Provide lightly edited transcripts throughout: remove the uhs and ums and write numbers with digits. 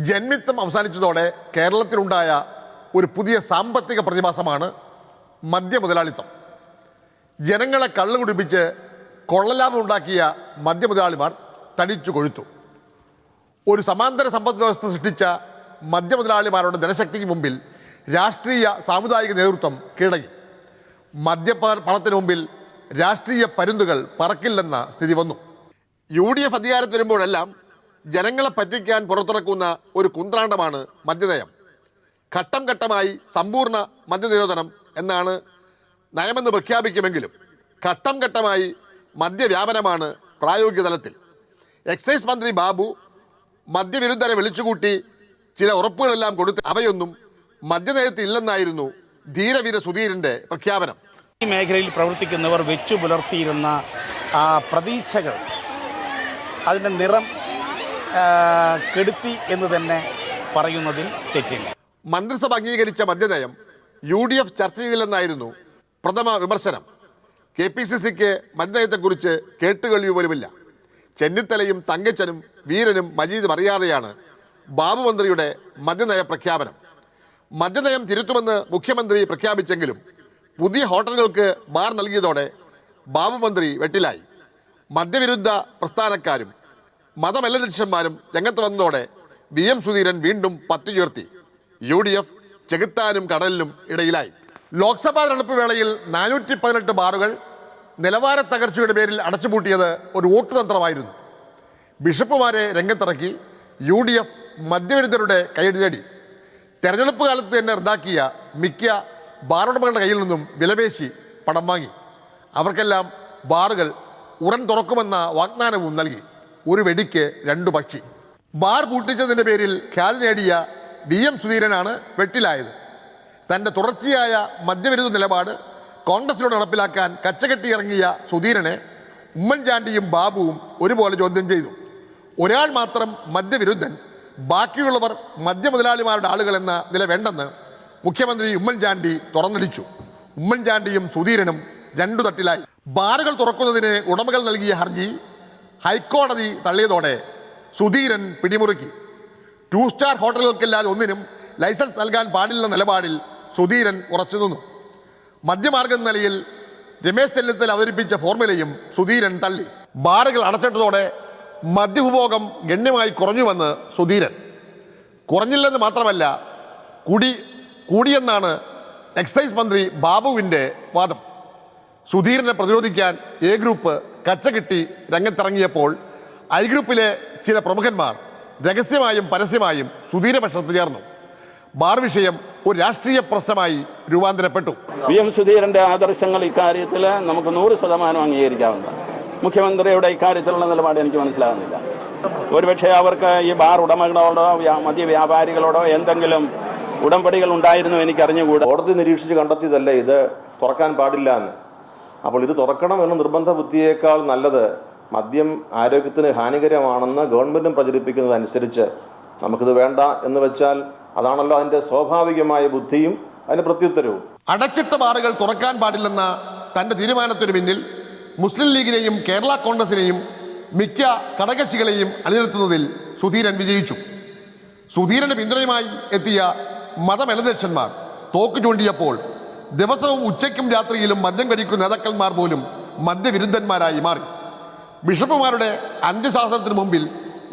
ജന്മിത്വം അവസാനിച്ചതോടെ കേരളത്തിലുണ്ടായ ഒരു പുതിയ സാമ്പത്തിക പ്രതിഭാസമാണ് മദ്യമുതലാളിത്തം. ജനങ്ങളെ കള്ളു കുടിപ്പിച്ച് കൊള്ളലാഭം ഉണ്ടാക്കിയ മദ്യമുതലാളിമാർ തടിച്ചു കൊഴുത്തു. ഒരു സമാന്തര സമ്പദ് വ്യവസ്ഥ സൃഷ്ടിച്ച മദ്യമുതലാളിമാരുടെ ധനശക്തിക്ക് മുമ്പിൽ രാഷ്ട്രീയ സാമുദായിക നേതൃത്വം കീഴടങ്ങി. മദ്യപണത്തിന് മുമ്പിൽ രാഷ്ട്രീയ പരുന്തുകൾ പറക്കില്ലെന്ന സ്ഥിതി വന്നു. UDF അധികാരത്തിൽ വരുമ്പോഴെല്ലാം ജനങ്ങളെ പറ്റിക്കാൻ പുറത്തിറക്കുന്ന ഒരു കുന്ത്രാണ്ടമാണ് മദ്യനയം. ഘട്ടം ഘട്ടമായി സമ്പൂർണ്ണ മദ്യനിരോധനം എന്നാണ് നയമെന്ന് പ്രഖ്യാപിക്കുമെങ്കിലും ഘട്ടം ഘട്ടമായി മദ്യവ്യാപനമാണ് പ്രായോഗിക തലത്തിൽ. എക്സൈസ് മന്ത്രി ബാബു മദ്യവിരുദ്ധരെ വിളിച്ചുകൂട്ടി ചില ഉറപ്പുകളെല്ലാം കൊടുത്ത് അവയൊന്നും മദ്യനയത്തിൽ ഇല്ലെന്നായിരുന്നു ധീരവീര സുധീരൻ്റെ പ്രഖ്യാപനം. ഈ മേഖലയിൽ പ്രവർത്തിക്കുന്നവർ വെച്ചു പുലർത്തിയിരുന്ന പ്രതീക്ഷകൾ അതിൻ്റെ നിറം കെടുത്തി എന്ന് തന്നെ പറയുന്നതിൽ തെറ്റില്ല. മന്ത്രിസഭ അംഗീകരിച്ച മദ്യനയം UDF ചർച്ച ചെയ്തില്ലെന്നായിരുന്നു പ്രഥമ വിമർശനം. KPCCക്ക് മദ്യനയത്തെക്കുറിച്ച് കേട്ടുകേൾവി പോലുമില്ല. ചെന്നിത്തലയും തങ്കച്ചനും വീരനും മജീദും അറിയാതെയാണ് ബാബു മന്ത്രിയുടെ മദ്യനയ പ്രഖ്യാപനം. മദ്യനയം തിരുത്തുമെന്ന് മുഖ്യമന്ത്രി പ്രഖ്യാപിച്ചെങ്കിലും പുതിയ ഹോട്ടലുകൾക്ക് ബാർ നൽകിയതോടെ ബാബു മന്ത്രി വെട്ടിലായി. മദ്യവിരുദ്ധ പ്രസ്ഥാനക്കാരും മതമല്ലദൃശ്യന്മാരും രംഗത്ത് വന്നതോടെ VM സുധീരൻ വീണ്ടും പത്തുയർത്തി. UDF ചെകുത്താനും കടലിനും ഇടയിലായി. ലോക്സഭാ തെരഞ്ഞെടുപ്പ് വേളയിൽ 418 ബാറുകൾ നിലവാര തകർച്ചയുടെ പേരിൽ അടച്ചുപൂട്ടിയത് ഒരു വോട്ട് തന്ത്രമായിരുന്നു. ബിഷപ്പുമാരെ രംഗത്തിറക്കി UDF മദ്യവിരുദ്ധരുടെ കൈയടി നേടി. തെരഞ്ഞെടുപ്പ് കാലത്ത് തന്നെ റദ്ദാക്കിയ മിക്ക ബാറുടമകളുടെ കയ്യിൽ നിന്നും വിലപേശി പണം വാങ്ങി. അവർക്കെല്ലാം ബാറുകൾ ഉടൻ തുറക്കുമെന്ന വാഗ്ദാനവും നൽകി. ഒരു വെടിക്ക് 2 പക്ഷി. ബാർ പൂട്ടിച്ചതിൻ്റെ പേരിൽ ഖ്യാതി നേടിയ VM സുധീരനാണ് വെട്ടിലായത്. തൻ്റെ തുടർച്ചയായ മദ്യവിരുദ്ധ നിലപാട് കോൺഗ്രസിലൂടെ നടപ്പിലാക്കാൻ കച്ചകെട്ടി ഇറങ്ങിയ സുധീരനെ ഉമ്മൻചാണ്ടിയും ബാബുവും ഒരുപോലെ ചോദ്യം ചെയ്തു. ഒരാൾ മാത്രം മദ്യവിരുദ്ധൻ, ബാക്കിയുള്ളവർ മദ്യമുതലാളിമാരുടെ ആളുകൾ എന്ന നില വേണ്ടെന്ന് മുഖ്യമന്ത്രി ഉമ്മൻചാണ്ടി തുറന്നടിച്ചു. ഉമ്മൻചാണ്ടിയും സുധീരനും 2 തട്ടിലായി. ബാറുകൾ തുറക്കുന്നതിന് ഉടമകൾ നൽകിയ ഹർജി ഹൈക്കോടതി തള്ളിയതോടെ സുധീരൻ പിടിമുറുക്കി. 2 സ്റ്റാർ ഹോട്ടലുകൾക്കല്ലാതെ ഒന്നിനും ലൈസൻസ് നൽകാൻ പാടില്ലെന്ന നിലപാടിൽ സുധീരൻ ഉറച്ചു നിന്നു. മദ്യമാർഗം നിലയിൽ രമേശ് ചെന്നിത്തല അവതരിപ്പിച്ച ഫോർമുലയും സുധീരൻ തള്ളി. ബാറുകൾ അടച്ചിട്ടതോടെ മദ്യഉപഭോഗം ഗണ്യമായി കുറഞ്ഞുവെന്ന് സുധീരൻ. കുറഞ്ഞില്ലെന്ന് മാത്രമല്ല, കൂടിയെന്നാണ് എക്സൈസ് മന്ത്രി ബാബുവിൻ്റെ വാദം. സുധീരനെ പ്രതിരോധിക്കാൻ A ഗ്രൂപ്പ് കച്ചകിട്ടി രംഗത്തിറങ്ങിയപ്പോൾ I ഗ്രൂപ്പിലെ ചില പ്രമുഖന്മാർ രഹസ്യമായും പരസ്യമായും സുധീരപക്ഷത്ത് ചേർന്നു. ബാർ വിഷയം ഒരു രാഷ്ട്രീയ പ്രശ്നമായി രൂപാന്തരപ്പെട്ടു. VM സുധീരൻ്റെ ആദർശങ്ങൾ ഇക്കാര്യത്തിൽ നമുക്ക് 100% അംഗീകരിക്കാവുന്നതാണ്. മുഖ്യമന്ത്രിയുടെ ഇക്കാര്യത്തിലുള്ള നിലപാട് എനിക്ക് മനസ്സിലാകുന്നില്ല. ഒരുപക്ഷെ അവർക്ക് ഈ ബാർ ഉടമകളോടോ മദ്യവ്യാപാരികളോടോ എന്തെങ്കിലും ഉടമ്പടികൾ ഉണ്ടായിരുന്നു എനിക്ക് അറിഞ്ഞുകൂടാ. കോടതി നിരീക്ഷിച്ച് കണ്ടെത്തിയതല്ലേ ഇത് തുറക്കാൻ പാടില്ല എന്ന്. അപ്പോൾ ഇത് തുറക്കണം എന്ന നിർബന്ധ ബുദ്ധിയേക്കാൾ നല്ലത് മദ്യം ആരോഗ്യത്തിന് ഹാനികരമാണെന്ന് ഗവൺമെൻറ്റും പ്രചരിപ്പിക്കുന്നതനുസരിച്ച് നമുക്കിത് വേണ്ട എന്ന് വെച്ചാൽ അതാണല്ലോ അതിൻ്റെ സ്വാഭാവികമായ ബുദ്ധിയും അതിൻ്റെ പ്രത്യുത്തരവും. അടച്ചിട്ട ബാറുകൾ തുറക്കാൻ പാടില്ലെന്ന തൻ്റെ തീരുമാനത്തിനു പിന്നിൽ മുസ്ലിം ലീഗിനെയും കേരള കോൺഗ്രസിനെയും മിക്ക ഘടകകക്ഷികളെയും അണിനിരത്തുന്നതിൽ സുധീരൻ വിജയിച്ചു. സുധീരൻ്റെ പിന്തുണയുമായി എത്തിയ മതമേലധ്യക്ഷന്മാർ തോക്ക് ചൂണ്ടിയപ്പോൾ ദിവസവും ഉച്ചയ്ക്കും രാത്രിയിലും മദ്യം കഴിക്കുന്ന നേതാക്കന്മാർ പോലും മദ്യവിരുദ്ധന്മാരായി മാറി. ബിഷപ്പുമാരുടെ അന്ത്യശാസനത്തിന് മുമ്പിൽ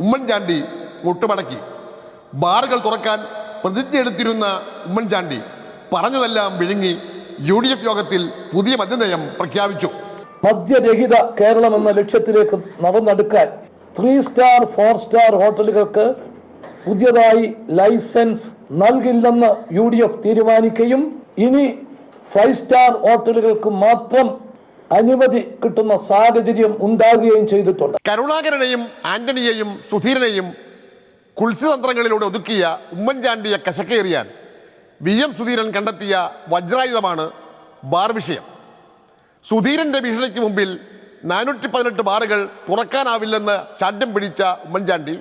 ഉമ്മൻചാണ്ടി മുട്ടുമടക്കി. ബാറുകൾ തുറക്കാൻ പ്രതിജ്ഞയെടുത്തിരുന്ന ഉമ്മൻചാണ്ടി പറഞ്ഞതെല്ലാം വിഴുങ്ങി UDF യോഗത്തിൽ പുതിയ മദ്യനയം പ്രഖ്യാപിച്ചു. മദ്യരഹിത കേരളം എന്ന ലക്ഷ്യത്തിലേക്ക് നടന്നെടുക്കാൻ 3 സ്റ്റാർ 4 സ്റ്റാർ ഹോട്ടലുകൾക്ക് പുതിയതായി ലൈസൻസ് നൽകില്ലെന്ന് UDF തീരുമാനിക്കുകയും ഇനി 5 സ്റ്റാർ ഹോട്ടലുകൾക്ക് മാത്രം അനുമതി കിട്ടുന്ന സാഹചര്യം ഉണ്ടാകുകയും ചെയ്തിട്ടുണ്ട്. കരുണാകരനെയും ആന്റണിയെയും സുധീരനെയും കുൽസിതന്ത്രങ്ങളിലൂടെ ഒതുക്കിയ ഉമ്മൻചാണ്ടിയെ കശക്കേറിയാൻ VM സുധീരൻ കണ്ടെത്തിയ വജ്രായുധമാണ് ബാർ വിഷയം. സുധീരൻ്റെ ഭീഷണിക്ക് മുമ്പിൽ 418 ബാറുകൾ തുറക്കാനാവില്ലെന്ന് ശാഠ്യം പിടിച്ച ഉമ്മൻചാണ്ടി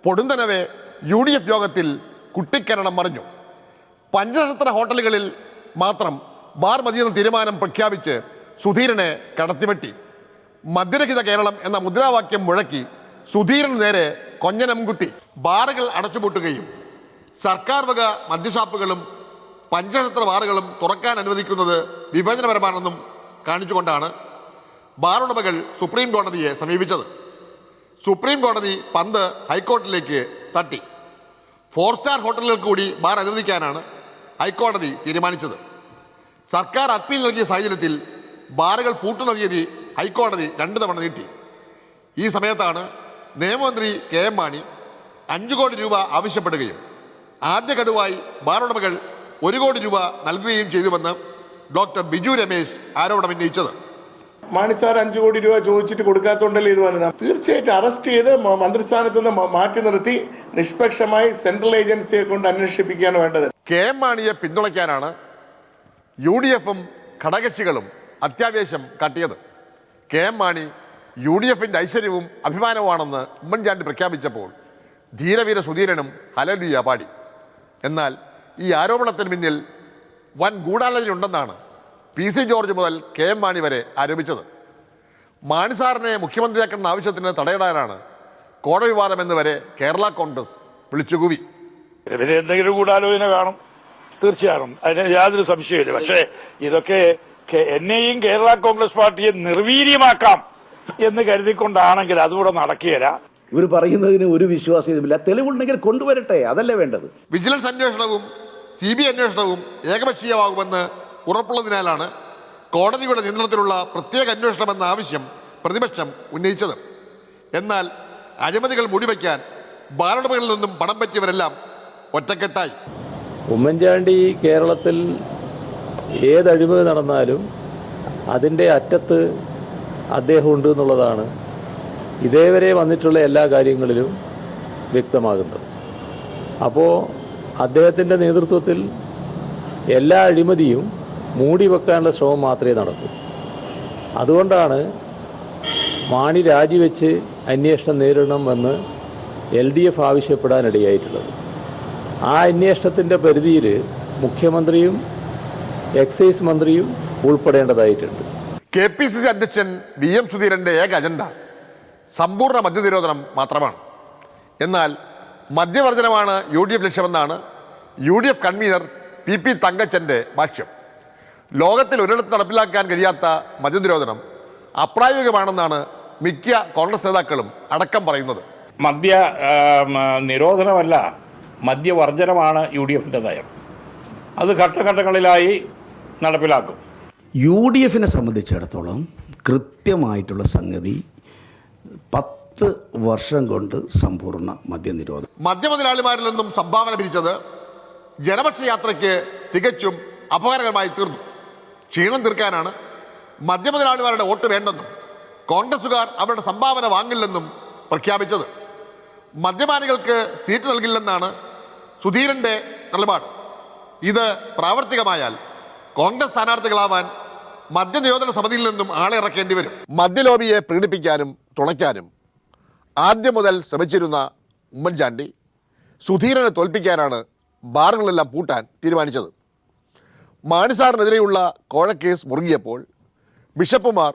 പൊടുന്നനവെ UDF യോഗത്തിൽ കുട്ടിക്കരണം മറിഞ്ഞു. പഞ്ചനക്ഷത്ര ഹോട്ടലുകളിൽ മാത്രം ബാർ മതിയെന്ന തീരുമാനം പ്രഖ്യാപിച്ച് സുധീരനെ കടത്തിവെട്ടി. മദ്യരഹിത കേരളം എന്ന മുദ്രാവാക്യം മുഴക്കി സുധീരന് നേരെ കൊഞ്ഞനം കുത്തി. ബാറുകൾ അടച്ചുപൂട്ടുകയും സർക്കാർ വക മദ്യഷാപ്പുകളും പഞ്ചനക്ഷത്ര ബാറുകളും തുറക്കാൻ അനുവദിക്കുന്നത് വിഭജനപരമാണെന്നും കാണിച്ചുകൊണ്ടാണ് ബാർ ഉടമകൾ സുപ്രീം കോടതിയെ സമീപിച്ചത്. സുപ്രീം കോടതി പന്ത് ഹൈക്കോടതിയിലേക്ക് തട്ടി. 4 സ്റ്റാർ ഹോട്ടലുകൾക്ക് കൂടി ബാർ അനുവദിക്കാനാണ് ഹൈക്കോടതി തീരുമാനിച്ചത്. സർക്കാർ അപ്പീൽ നൽകിയ സാഹചര്യത്തിൽ ബാറുകൾ പൂട്ടുന്ന തീയതി ഹൈക്കോടതി 2 തവണ നീട്ടി. ഈ സമയത്താണ് നിയമമന്ത്രി KM മാണി 5 കോടി രൂപ ആവശ്യപ്പെടുകയും ആദ്യ ഗഡുവായി ബാർ ഉടമകൾ 1 കോടി രൂപ നൽകുകയും ചെയ്തുവെന്ന് ഡോക്ടർ ബിജു രമേശ് ആരോപണം ഉന്നയിച്ചത്. മാണി സാർ 5 കോടി രൂപ ചോദിച്ചിട്ട് കൊടുക്കാത്തോണ്ടല്ലേ ഇത് വന്നത്? തീർച്ചയായിട്ടും അറസ്റ്റ് ചെയ്ത് മന്ത്രിസ്ഥാനത്ത് നിന്ന് മാറ്റി നിർത്തി നിഷ്പക്ഷമായി സെൻട്രൽ ഏജൻസിയെ കൊണ്ട് അന്വേഷിപ്പിക്കുകയാണ് വേണ്ടത്. KM മാണിയെ പിന്തുണയ്ക്കാനാണ് UDF-ഉം ഘടകകക്ഷികളും അത്യാവേശം കാട്ടിയത്. KM മാണി UDF-ന്റെ ഐശ്വര്യവും അഭിമാനവുമാണെന്ന് ഉമ്മൻചാണ്ടി പ്രഖ്യാപിച്ചപ്പോൾ ധീരവീര സുധീരനും ഹല്ലേലൂയ പാടി. എന്നാൽ ഈ ആരോപണത്തിന് പിന്നിൽ വൻ ഗൂഢാലോചനയുണ്ടെന്നാണ് PC ജോർജ് മുതൽ KM മാണി വരെ ആരോപിച്ചത്. മാണി സാറിനെ മുഖ്യമന്ത്രിയാക്കണമെന്ന ആവശ്യത്തിന് തടയിടാനാണ് കോടവിവാദമെന്ന് വരെ കേരള കോൺഗ്രസ് വിളിച്ചുകൂവി. ഇവര് എന്തെങ്കിലും ഗൂഢാലോചന കാണും, തീർച്ചയായും, അതിന് യാതൊരു സംശയമില്ല. പക്ഷേ ഇതൊക്കെ എന്നെയും കേരള കോൺഗ്രസ് പാർട്ടിയെ നിർവീര്യമാക്കാം എന്ന് കരുതിക്കൊണ്ടാണെങ്കിൽ അതുകൂടെ നടക്കുകയില്ല. ഇവർ പറയുന്നതിന് ഒരു വിശ്വാസ്യതയുമില്ല. തെളിവുണ്ടെങ്കിൽ കൊണ്ടുവരട്ടെ, അതല്ലേ വേണ്ടത്. വിജിലൻസ് അന്വേഷണവും CBI അന്വേഷണവും ഏകപക്ഷീയമാകുമെന്ന് ഉറപ്പുള്ളതിനാലാണ് കോടതിയുടെ നിയന്ത്രണത്തിലുള്ള പ്രത്യേക അന്വേഷണമെന്ന ആവശ്യം പ്രതിപക്ഷം ഉന്നയിച്ചത്. എന്നാൽ അഴിമതികൾ മൂടിവയ്ക്കാൻ ബാറുടമകളിൽ നിന്നും പണം പറ്റിയവരെല്ലാം ഒറ്റക്കെട്ടായി. ഉമ്മൻചാണ്ടി കേരളത്തിൽ ഏത് അഴിമതി നടന്നാലും അതിൻ്റെ അറ്റത്ത് അദ്ദേഹം ഉണ്ട് എന്നുള്ളതാണ് ഇതേവരെ വന്നിട്ടുള്ള എല്ലാ കാര്യങ്ങളിലും വ്യക്തമാകുന്നത്. അപ്പോൾ അദ്ദേഹത്തിൻ്റെ നേതൃത്വത്തിൽ എല്ലാ അഴിമതിയും മൂടി വെക്കാനുള്ള ശ്രമം മാത്രമേ നടക്കൂ. അതുകൊണ്ടാണ് മാണി രാജിവെച്ച് അന്വേഷണം നേരിടണമെന്ന് LDF ആവശ്യപ്പെടാനിടയായിട്ടുള്ളത്. ആ അന്വേഷണത്തിൻ്റെ പരിധിയിൽ മുഖ്യമന്ത്രിയും എക്സൈസ് മന്ത്രിയും ഉൾപ്പെടേണ്ടതായിട്ടുണ്ട്. KPCC അധ്യക്ഷൻ VM സുധീരൻ്റെ ഏക അജണ്ട സമ്പൂർണ്ണ മദ്യനിരോധനം മാത്രമാണ്. എന്നാൽ മദ്യവർജനമാണ് UDF ലക്ഷ്യമെന്നാണ് UDF കൺവീനർ PP തങ്കച്ചൻ്റെ ഭാഷ്യം. ലോകത്തിൽ ഒരിടത്ത് നടപ്പിലാക്കാൻ കഴിയാത്ത മദ്യനിരോധനം അപ്രായോഗികമാണെന്നാണ് മിക്ക കോൺഗ്രസ് നേതാക്കളും അടക്കം പറയുന്നത്. മദ്യ നിരോധനമല്ല, മദ്യവർജനമാണ് UDF-ന്റെ നയം. അത് ഘട്ടഘട്ടങ്ങളിലായി നടപ്പിലാക്കും. UDF-നെ സംബന്ധിച്ചിടത്തോളം കൃത്യമായിട്ടുള്ള സംഗതി 10 വർഷം കൊണ്ട് സമ്പൂർണ്ണ മദ്യനിരോധനം. മദ്യമുതലാളിമാരിൽ നിന്നും സംഭാവന പിരിച്ചത് ജനപക്ഷ യാത്രയ്ക്ക് തികച്ചും അപകടകരമായി തീർന്നു. ക്ഷീണം തീർക്കാനാണ് മദ്യമുതലാളിമാരുടെ വോട്ട് വേണ്ടെന്നും കോൺഗ്രസുകാർ അവരുടെ സംഭാവന വാങ്ങില്ലെന്നും പ്രഖ്യാപിച്ചത്. മദ്യപാനികൾക്ക് സീറ്റ് നൽകില്ലെന്നാണ് സുധീരൻ്റെ നിലപാട്. ഇത് പ്രാവർത്തികമായാൽ കോൺഗ്രസ് സ്ഥാനാർത്ഥികളാവാൻ മദ്യനിരോധന സമിതിയിൽ നിന്നും ആളെ ഇറക്കേണ്ടി വരും. മദ്യലോബിയെ പ്രീണിപ്പിക്കാനും തുണയ്ക്കാനും ആദ്യം മുതൽ ശ്രമിച്ചിരുന്ന ഉമ്മൻചാണ്ടി സുധീരനെ തോൽപ്പിക്കാനാണ് ബാറുകളെല്ലാം പൂട്ടാൻ തീരുമാനിച്ചത്. മാണിസാറിനെതിരെയുള്ള കോഴക്കേസ് മുറുകിയപ്പോൾ ബിഷപ്പുമാർ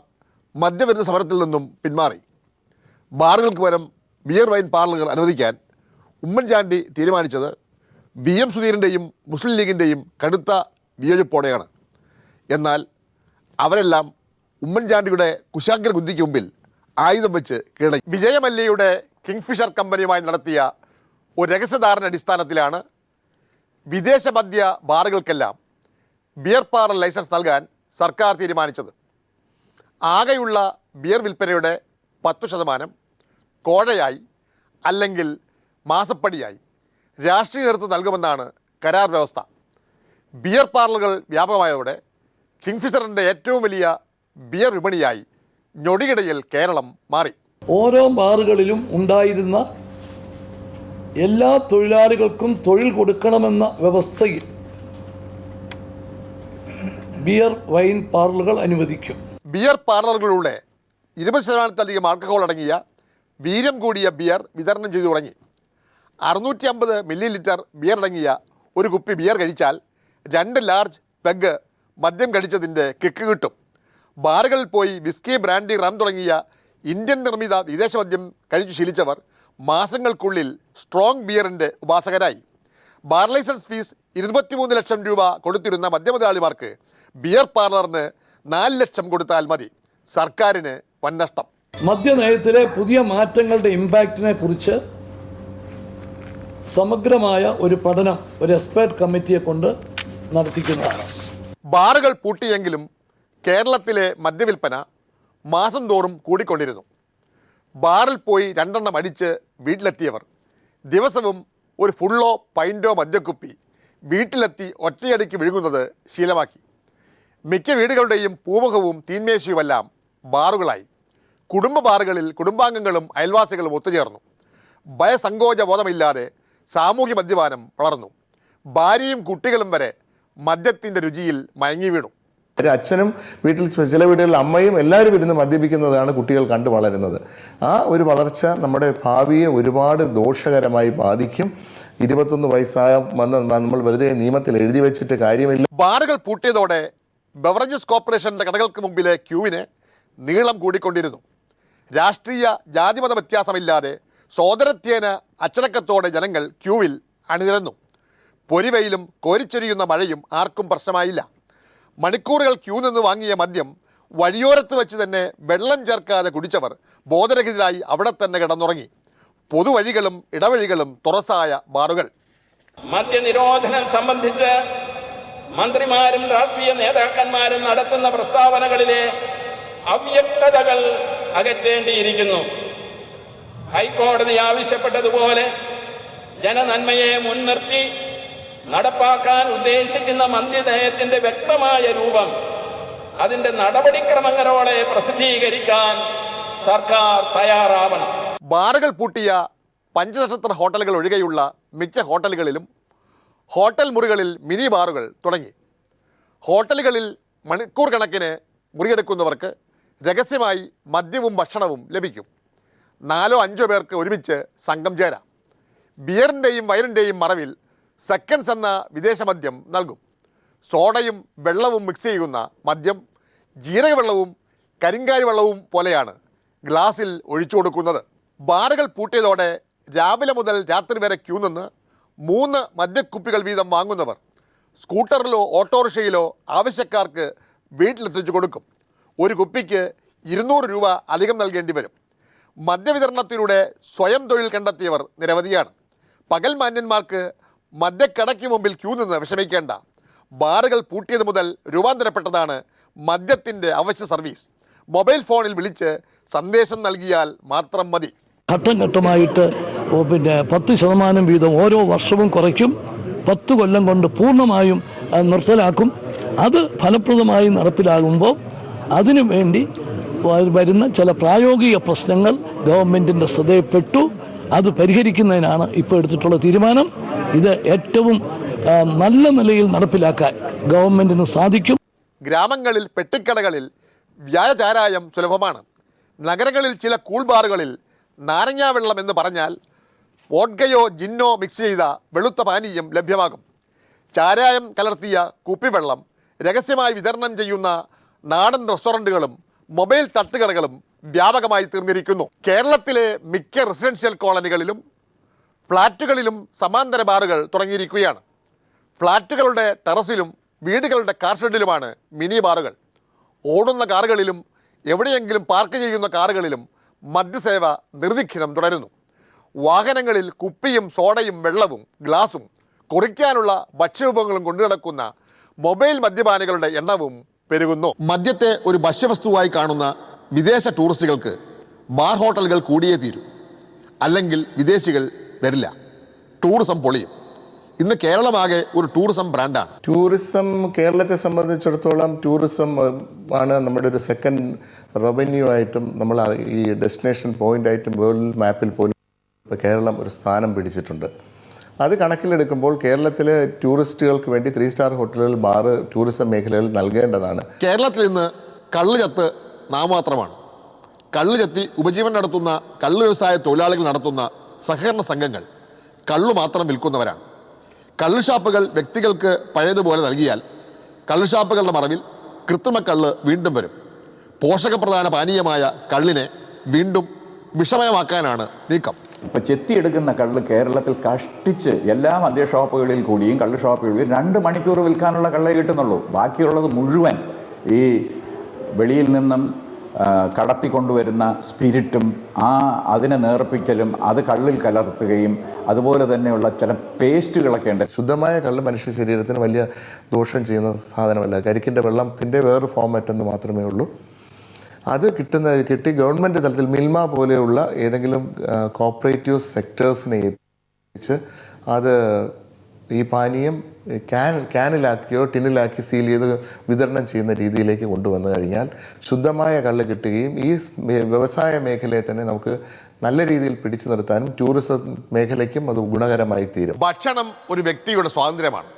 മദ്യവിരുദ്ധ സമരത്തിൽ നിന്നും പിന്മാറി. ബാറുകൾക്ക് പകരം ബിയർ വൈൻ പാർലറുകൾ അനുവദിക്കാൻ ഉമ്മൻചാണ്ടി തീരുമാനിച്ചത് VM സുധീരൻ്റെയും മുസ്ലിം ലീഗിൻ്റെയും കടുത്ത വിയോജിപ്പോടെയാണ്. എന്നാൽ അവരെല്ലാം ഉമ്മൻചാണ്ടിയുടെ കുശാഗ്ര ബുദ്ധിക്ക് മുമ്പിൽ ആയുധം വെച്ച് കീഴടങ്ങി. വിജയമല്യയുടെ കിങ്ഫിഷർ കമ്പനിയുമായി നടത്തിയ ഒരു രഹസ്യധാരണ അടിസ്ഥാനത്തിലാണ് വിദേശ മദ്യ ബാറുകൾക്കെല്ലാം ബിയർ പാർലർ ലൈസൻസ് നൽകാൻ സർക്കാർ തീരുമാനിച്ചത്. ആകെയുള്ള ബിയർ വിൽപ്പനയുടെ 10% കോഴയായി അല്ലെങ്കിൽ മാസപ്പടിയായി രാഷ്ട്രീയ നേതൃത്വം നൽകുമെന്നാണ് കരാർ വ്യവസ്ഥ. ബിയർ പാർലറുകൾ വ്യാപകമായതോടെ കിങ്ഫിഷറിൻ്റെ ഏറ്റവും വലിയ ബിയർ വിപണിയായി ഞൊടിയിടയിൽ കേരളം മാറി. ഓരോ ബാറുകളിലും ഉണ്ടായിരുന്ന എല്ലാ തൊഴിലാളികൾക്കും തൊഴിൽ കൊടുക്കണമെന്ന വ്യവസ്ഥയിൽ ബിയർ വൈൻ പാർലറുകൾ അനുവദിക്കും. ബിയർ പാർലറുകളിലൂടെ 20%-ലധികം ആൽക്കഹോൾ അടങ്ങിയ വീര്യം കൂടിയ ബിയർ വിതരണം ചെയ്തു തുടങ്ങി. 650 മില്ലി ബിയർ അടങ്ങിയ ഒരു കുപ്പി ബിയർ കഴിച്ചാൽ 2 ലാർജ് പെഗ് മദ്യം കഴിച്ചതിൻ്റെ കിക്ക് കിട്ടും. ബാറുകളിൽ പോയി വിസ്കി, ബ്രാൻഡി, റം തുടങ്ങിയ ഇന്ത്യൻ നിർമ്മിത വിദേശ മദ്യം കഴിച്ചു ശീലിച്ചവർ മാസങ്ങൾക്കുള്ളിൽ സ്ട്രോങ് ബിയറിൻ്റെ ഉപാസകരായി. ബാർ ലൈസൻസ് ഫീസ് 23 ലക്ഷം രൂപ കൊടുത്തിരുന്ന മദ്യമുതലാളിമാർക്ക് ബിയർ പാർലറിന് 4 ലക്ഷം കൊടുത്താൽ മതി. സർക്കാരിന് വൻ നഷ്ടം. മദ്യനയത്തിലെ പുതിയ മാറ്റങ്ങളുടെ ഇമ്പാക്റ്റിനെ കുറിച്ച് സമഗ്രമായ ഒരു പഠനം ഒരു എക്സ്പേർട്ട് കമ്മിറ്റിയെ കൊണ്ട് നടത്തിക്കുന്നതാണ്. ബാറുകൾ പൂട്ടിയെങ്കിലും കേരളത്തിലെ മദ്യവിൽപ്പന മാസം തോറും കൂടിക്കൊണ്ടിരുന്നു. ബാറിൽ പോയി 2 എണ്ണം അടിച്ച് വീട്ടിലെത്തിയവർ ദിവസവും ഒരു ഫുള്ളോ പൈൻറ്റോ മദ്യക്കുപ്പി വീട്ടിലെത്തി ഒറ്റയടിക്ക് വിഴുങ്ങുന്നത് ശീലമാക്കി. മിക്ക വീടുകളുടെയും പൂമുഖവും തീന്മേശയുമെല്ലാം ബാറുകളായി. കുടുംബ ബാറുകളിൽ കുടുംബാംഗങ്ങളും അയൽവാസികളും ഒത്തുചേർന്നു. ഭയസങ്കോച ബോധമില്ലാതെ സാമൂഹ്യ മദ്യപാനം വളർന്നു. ഭാര്യയും കുട്ടികളും വരെ മദ്യത്തിൻ്റെ രുചിയിൽ മയങ്ങി വീണു. അച്ഛനും വീട്ടിൽ ചില വീടുകളിൽ അമ്മയും എല്ലാവരും ഇരുന്ന് മദ്യപിക്കുന്നതാണ് കുട്ടികൾ കണ്ടു വളരുന്നത്. ആ ഒരു വളർച്ച നമ്മുടെ ഭാവിയെ ഒരുപാട് ദോഷകരമായി ബാധിക്കും. 21 വയസ്സായ നമ്മൾ വെറുതെ നിയമത്തിൽ എഴുതി വെച്ചിട്ട് കാര്യമില്ല. ബാറുകൾ പൂട്ടിയതോടെ ബെവറേജസ് കോർപ്പറേഷൻ്റെ കടകൾക്ക് മുമ്പിലെ ക്യൂവിന് നീളം കൂടിക്കൊണ്ടിരുന്നു. രാഷ്ട്രീയ ജാതിമത വ്യത്യാസമില്ലാതെ സോദരത്യേന അച്ചടക്കത്തോടെ ജനങ്ങൾ ക്യൂവിൽ അണിനിരന്നു. പൊരിവെയിലും കോരിച്ചൊരിയുന്ന മഴയും ആർക്കും പ്രശ്നമായില്ല. മണിക്കൂറുകൾ ക്യൂ നിന്ന് വാങ്ങിയ മദ്യം വഴിയോരത്ത് വെച്ച് തന്നെ വെള്ളം ചേർക്കാതെ കുടിച്ചവർ ബോധരഹിതരായി അവിടെ തന്നെ കിടന്നുറങ്ങി. പൊതുവഴികളും ഇടവഴികളും തുറസായ ബാറുകൾ. മദ്യനിരോധനം സംബന്ധിച്ച് മന്ത്രിമാരും രാഷ്ട്രീയ നേതാക്കന്മാരും നടത്തുന്ന പ്രസ്താവനകളിലെ അവ്യക്തതകൾ അകറ്റേണ്ടിയിരിക്കുന്നു. ഹൈക്കോടതി ആവശ്യപ്പെട്ടതുപോലെ ജനനന്മയെ മുൻനിർത്തി നടപ്പാക്കാൻ ഉദ്ദേശിക്കുന്ന മദ്യനയത്തിന്റെ വ്യക്തമായ രൂപം അതിന്റെ നടപടിക്രമങ്ങളോടെ പ്രസിദ്ധീകരിക്കാൻ സർക്കാർ തയ്യാറാവണം. ബാറുകൾ പൂട്ടിയ പഞ്ചനക്ഷത്ര ഹോട്ടലുകൾ ഒഴികെയുള്ള മിക്ക ഹോട്ടലുകളിലും ഹോട്ടൽ മുറികളിൽ മിനി ബാറുകൾ തുടങ്ങി. ഹോട്ടലുകളിൽ മണിക്കൂർ കണക്കിന് മുറിയെടുക്കുന്നവർക്ക് രഹസ്യമായി മദ്യവും ഭക്ഷണവും ലഭിക്കും. 4-5 പേർക്ക് ഒരുമിച്ച് സംഘം ചേരാം. ബിയറിൻ്റെയും വൈനിൻ്റെയും മറവിൽ സെക്കൻഡ്സ് എന്ന വിദേശ മദ്യം നൽകും. സോഡയും വെള്ളവും മിക്സ് ചെയ്യുന്ന മദ്യം ജീരകവെള്ളവും കരിങ്കാരി വെള്ളവും പോലെയാണ് ഗ്ലാസിൽ ഒഴിച്ചു കൊടുക്കുന്നത്. ബാറുകൾ പൂട്ടിയതോടെ രാവിലെ മുതൽ രാത്രി വരെ ക്യൂ നിന്ന് 3 മദ്യക്കുപ്പികൾ വീതം വാങ്ങുന്നവർ സ്കൂട്ടറിലോ ഓട്ടോറിക്ഷയിലോ ആവശ്യക്കാർക്ക് വീട്ടിലെത്തിച്ചു കൊടുക്കും. ഒരു കുപ്പിക്ക് 200 രൂപ അധികം നൽകേണ്ടി വരും. മദ്യവിതരണത്തിലൂടെ സ്വയം തൊഴിൽ കണ്ടെത്തിയവർ നിരവധിയാണ്. പകൽ മാന്യന്മാർക്ക് മദ്യക്കടയ്ക്ക് മുമ്പിൽ ക്യൂ നിന്ന് വിഷമിക്കേണ്ട. ബാറുകൾ പൂട്ടിയത് മുതൽ രൂപാന്തരപ്പെട്ടതാണ് മദ്യത്തിൻ്റെ അവശ്യ സർവീസ്. മൊബൈൽ ഫോണിൽ വിളിച്ച് സന്ദേശം നൽകിയാൽ മാത്രം മതി. ഘട്ടം ഘട്ടമായിട്ട് 10% വീതം ഓരോ വർഷവും കുറയ്ക്കും. 10 കൊല്ലം കൊണ്ട് പൂർണ്ണമായും നിർത്തലാക്കും. അത് ഫലപ്രദമായി നടപ്പിലാകുമ്പോൾ അതിനു വേണ്ടി വരുന്ന ചില പ്രായോഗിക പ്രശ്നങ്ങൾ ഗവൺമെൻറ്റിൻ്റെ ശ്രദ്ധയിൽപ്പെട്ടു. അത് പരിഹരിക്കുന്നതിനാണ് ഇപ്പോൾ എടുത്തിട്ടുള്ള തീരുമാനം. ഇത് ഏറ്റവും നല്ല നിലയിൽ നടപ്പിലാക്കാൻ ഗവൺമെൻറ്റിന് സാധിക്കും. ഗ്രാമങ്ങളിൽ പെട്ടിക്കടകളിൽ വ്യാജചാരായം സുലഭമാണ്. നഗരങ്ങളിൽ ചില കൂൾ ബാറുകളിൽ നാരങ്ങാ വെള്ളം എന്ന് പറഞ്ഞാൽ വോഡ്കയോ ജിന്നോ മിക്സ് ചെയ്ത വെളുത്ത പാനീയം ലഭ്യമാകും. ചാരായം കലർത്തിയ കുപ്പിവെള്ളം രഹസ്യമായി വിതരണം ചെയ്യുന്ന നാടൻ റെസ്റ്റോറൻറ്റുകളും മൊബൈൽ തട്ടുകടകളും വ്യാപകമായി തീർന്നിരിക്കുന്നു. കേരളത്തിലെ മിക്ക റെസിഡൻഷ്യൽ കോളനികളിലും ഫ്ളാറ്റുകളിലും സമാന്തര ബാറുകൾ തുടങ്ങിയിരിക്കുകയാണ്. ഫ്ളാറ്റുകളുടെ ടെറസിലും വീടുകളുടെ കാർഷെഡിലുമാണ് മിനി ബാറുകൾ. ഓടുന്ന കാറുകളിലും എവിടെയെങ്കിലും പാർക്ക് ചെയ്യുന്ന കാറുകളിലും മദ്യസേവ നിർവിഘ്നം തുടരുന്നു. വാഹനങ്ങളിൽ കുപ്പിയും സോഡയും വെള്ളവും ഗ്ലാസും കുറിക്കാനുള്ള ഭക്ഷ്യവിഭവങ്ങളും കൊണ്ടുനടക്കുന്ന മൊബൈൽ മദ്യപാനികളുടെ എണ്ണവും പെരുകുന്നു. മദ്യത്തെ ഒരു ഭക്ഷ്യവസ്തുവായി കാണുന്ന വിദേശ ടൂറിസ്റ്റുകൾക്ക് ബാർ ഹോട്ടലുകൾ കൂടിയേ തീരൂ. അല്ലെങ്കിൽ വിദേശികൾ വരില്ല. ടൂറിസം പൊളിയും. ഇന്ന് കേരളമാകെ ഒരു ടൂറിസം ബ്രാൻഡാണ്. ടൂറിസം കേരളത്തെ സംബന്ധിച്ചിടത്തോളം ടൂറിസം ആണ് നമ്മുടെ ഒരു സെക്കൻഡ് റവന്യൂ ആയിട്ടും നമ്മൾ ഈ ഡെസ്റ്റിനേഷൻ പോയിന്റ് ആയിട്ടും വേൾഡ് മാപ്പിൽ പോലും കേരളം ഒരു സ്ഥാനം പിടിച്ചിട്ടുണ്ട്. അത് കണക്കിലെടുക്കുമ്പോൾ കേരളത്തിലെ ടൂറിസ്റ്റുകൾക്ക് വേണ്ടി 3 സ്റ്റാർ ഹോട്ടലുകൾ ബാറ് ടൂറിസം മേഖലകൾ നൽകേണ്ടതാണ്. കേരളത്തിൽ ഇന്ന് കള്ള് ചത്ത് നാമമാത്രമാണ്. കള്ള് ചത്തി ഉപജീവനം നടത്തുന്ന കള്ള് വ്യവസായ തൊഴിലാളികൾ നടത്തുന്ന സഹകരണ സംഘങ്ങൾ കള്ളു മാത്രം വിൽക്കുന്നവരാണ്. കള്ളുഷാപ്പുകൾ വ്യക്തികൾക്ക് പഴയതുപോലെ നൽകിയാൽ കള്ളുഷാപ്പുകളുടെ മറവിൽ കൃത്രിമ കള്ള് വീണ്ടും വരും. പോഷകപ്രധാന പാനീയമായ കള്ളിനെ വീണ്ടും വിഷമയമാക്കാനാണ് നീക്കം. ഇപ്പോൾ ചെത്തിയെടുക്കുന്ന കള്ള് കേരളത്തിൽ കഷ്ടിച്ച് എല്ലാ മദ്യ ഷോപ്പുകളിൽ കൂടിയും കള്ള് ഷോപ്പുകളിൽ 2 മണിക്കൂർ വിൽക്കാനുള്ള കള്ളേ കിട്ടുന്നുള്ളൂ. ബാക്കിയുള്ളത് മുഴുവൻ ഈ വെളിയിൽ നിന്നും കടത്തിക്കൊണ്ടുവരുന്ന സ്പിരിറ്റും അതിനെ നേർപ്പിക്കലും അത് കള്ളിൽ കലർത്തുകയും അതുപോലെ തന്നെയുള്ള ചില പേസ്റ്റുകളൊക്കെ ഉണ്ട്. ശുദ്ധമായ കള്ള് മനുഷ്യ ശരീരത്തിന് വലിയ ദോഷം ചെയ്യുന്ന സാധനമല്ല. കരിക്കിൻ്റെ വെള്ളത്തിൻ്റെ വേറൊരു ഫോർമാറ്റ് എന്ന് മാത്രമേ ഉള്ളൂ. അത് കിട്ടി ഗവൺമെൻറ് തലത്തിൽ മിൽമ പോലെയുള്ള ഏതെങ്കിലും കോപ്പറേറ്റീവ് സെക്ടേഴ്സിനെ ഏൽപ്പിച്ച് അത് ഈ പാനീയം ക്യാനിലാക്കിയോ ടിന്നിലാക്കി സീൽ ചെയ്ത് വിതരണം ചെയ്യുന്ന രീതിയിലേക്ക് കൊണ്ടുവന്നു കഴിഞ്ഞാൽ ശുദ്ധമായ കള്ള് കിട്ടുകയും ഈ വ്യവസായ മേഖലയെ തന്നെ നമുക്ക് നല്ല രീതിയിൽ പിടിച്ചു നിർത്താനും ടൂറിസം മേഖലയ്ക്കും അത് ഗുണകരമായി തീരും. ഭക്ഷണം ഒരു വ്യക്തിയുടെ സ്വാതന്ത്ര്യമാണ്.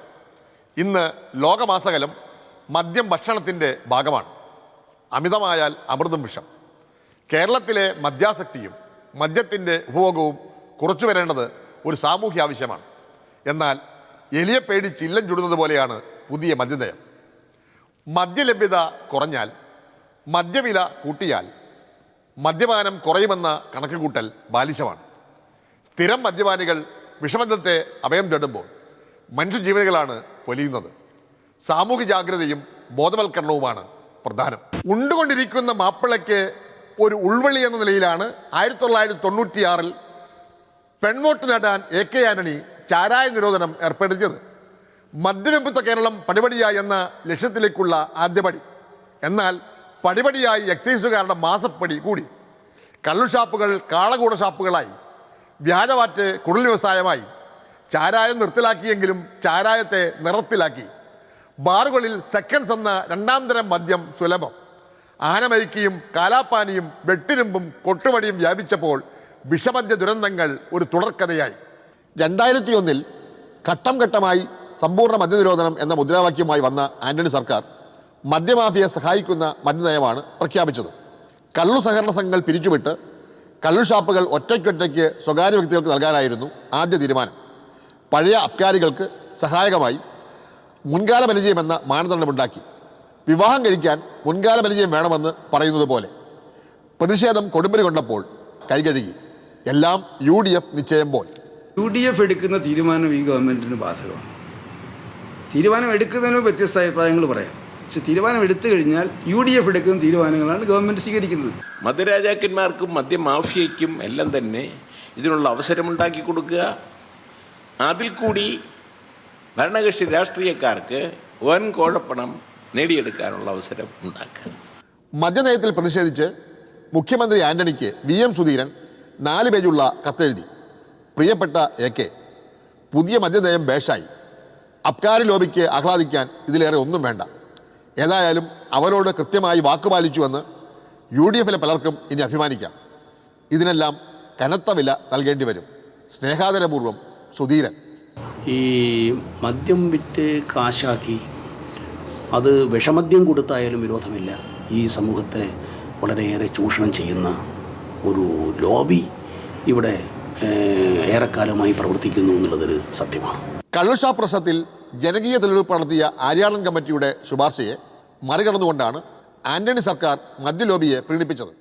ഇന്ന് ലോകമാസകലം മദ്യം ഭക്ഷണത്തിൻ്റെ ഭാഗമാണ്. അമിതമായാൽ അമൃതം വിഷം. കേരളത്തിലെ മദ്യാസക്തിയും മദ്യത്തിൻ്റെ ഉപഭോഗവും കുറച്ചു വരേണ്ടത് ഒരു സാമൂഹ്യ ആവശ്യമാണ്. എന്നാൽ എലിയെ പേടി ചില്ലം ചുടുന്നത് പോലെയാണ് പുതിയ മദ്യനയം. മദ്യലഭ്യത കുറഞ്ഞാൽ, മദ്യവില കൂട്ടിയാൽ മദ്യപാനം കുറയുമെന്ന കണക്കുകൂട്ടൽ ബാലിശമാണ്. സ്ഥിരം മദ്യപാനികൾ വിഷമദ്യത്തെ അഭയം തേടുമ്പോൾ മനുഷ്യജീവനുകളാണ് പൊലിയുന്നത്. സാമൂഹ്യ ജാഗ്രതയും ബോധവൽക്കരണവുമാണ് പ്രധാനം. ഉണ്ടുകൊണ്ടിരിക്കുന്ന മാപ്പിളയ്ക്ക് ഒരു ഉൾവളി എന്ന നിലയിലാണ് 1996 പെൺവോട്ട് നേടാൻ AK ആന്റണി ചാരായ നിരോധനം ഏർപ്പെടുത്തിയത്. മദ്യവിമുക്ത കേരളം പടിപടിയായി എന്ന ലക്ഷ്യത്തിലേക്കുള്ള ആദ്യപടി. എന്നാൽ പടിപടിയായി എക്സൈസുകാരുടെ മാസപ്പടി കൂടി. കള്ളുഷാപ്പുകൾ കാളകൂട ഷാപ്പുകളായി, വ്യാജവാറ്റ് കുടിൽ വ്യവസായമായി. ചാരായം നിർത്തലാക്കിയെങ്കിലും ചാരായത്തെ നിറത്തിലാക്കി. ബാറുകളിൽ സെക്കൻഡ്സ് എന്ന 2ാം തരം മദ്യം സുലഭം. ആനമരിക്കയും കാലാപ്പാനിയും വെട്ടിരുമ്പും കൊട്ടുവടിയും വ്യാപിച്ചപ്പോൾ വിഷമദ്യ ദുരന്തങ്ങൾ ഒരു തുടർക്കഥയായി. 2001 ഘട്ടം ഘട്ടമായി സമ്പൂർണ്ണ മദ്യനിരോധനം എന്ന മുദ്രാവാക്യവുമായി വന്ന ആന്റണി സർക്കാർ മദ്യമാഫിയെ സഹായിക്കുന്ന മദ്യനയമാണ് പ്രഖ്യാപിച്ചത്. കള്ളു സഹകരണ സംഘങ്ങൾ പിരിച്ചുവിട്ട് കള്ളുഷാപ്പുകൾ ഒറ്റയ്ക്കൊറ്റയ്ക്ക് സ്വകാര്യ വ്യക്തികൾക്ക് നൽകാനായിരുന്നു ആദ്യ തീരുമാനം. പഴയ അബ്കാരികൾക്ക് സഹായകമായി മുൻകാല പരിചയമെന്ന മാനദണ്ഡമുണ്ടാക്കി. വിവാഹം കഴിക്കാൻ മുൻകാല പരിചയം വേണമെന്ന് പറയുന്നത് പോലെ പ്രതിഷേധം കൊടുമ്പിരി കൊണ്ടപ്പോൾ കൈകഴുകി. എല്ലാം UDF നിശ്ചയം പോൽ. UDF എടുക്കുന്ന തീരുമാനം ഈ ഗവൺമെൻറ്റിന് ബാധകമാണ്. തീരുമാനം എടുക്കുന്നതിന് വ്യത്യസ്ത അഭിപ്രായങ്ങൾ പറയാം. പക്ഷെ തീരുമാനം എടുത്തു കഴിഞ്ഞാൽ UDF എടുക്കുന്ന തീരുമാനങ്ങളാണ് ഗവൺമെൻറ് സ്വീകരിക്കുന്നത്. മദ്യരാജാക്കന്മാർക്കും മദ്യമാഫിയയ്ക്കും എല്ലാം തന്നെ ഇതിനുള്ള അവസരമുണ്ടാക്കി കൊടുക്കുക. അതിൽ കൂടി ഭരണകക്ഷി രാഷ്ട്രീയക്കാർക്ക് വൻ കോഴപ്പണം നേടിയെടുക്കാനുള്ള അവസരം ഉണ്ടാക്കുക. മദ്യനയത്തിൽ പ്രതിഷേധിച്ച് മുഖ്യമന്ത്രി ആന്റണിക്ക് VM സുധീരൻ 4 പേജുള്ള കത്തെഴുതി. പ്രിയപ്പെട്ട AK, പുതിയ മദ്യനയം ബേഷായി. അബ്കാരി ലോബിക്ക് ആഹ്ലാദിക്കാൻ ഇതിലേറെ ഒന്നും വേണ്ട. ഏതായാലും അവരോട് കൃത്യമായി വാക്കുപാലിച്ചുവെന്ന് UDFിലെ പലർക്കും ഇനി അഭിമാനിക്കാം. ഇതിനെല്ലാം കനത്ത വില നൽകേണ്ടി വരും. സ്നേഹാദരപൂർവ്വം സുധീരൻ. ഈ മദ്യം വിറ്റ് കാശാക്കി അത് വിഷമദ്യം കൊടുത്തായാലും വിരോധമില്ല. ഈ സമൂഹത്തെ വളരെയേറെ ചൂഷണം ചെയ്യുന്ന ഒരു ലോബി ഇവിടെ ഏറെക്കാലമായി പ്രവർത്തിക്കുന്നു എന്നുള്ളതൊരു സത്യമാണ്. കള്ളുഷാപ്പ് പ്രശ്നത്തിൽ ജനകീയ തെളിവെടുപ്പ് നടത്തിയ ആര്യാടൻ കമ്മിറ്റിയുടെ ശുപാർശയെ മറികടന്നുകൊണ്ടാണ് ആന്റണി സർക്കാർ മദ്യലോബിയെ പ്രീണിപ്പിച്ചത്.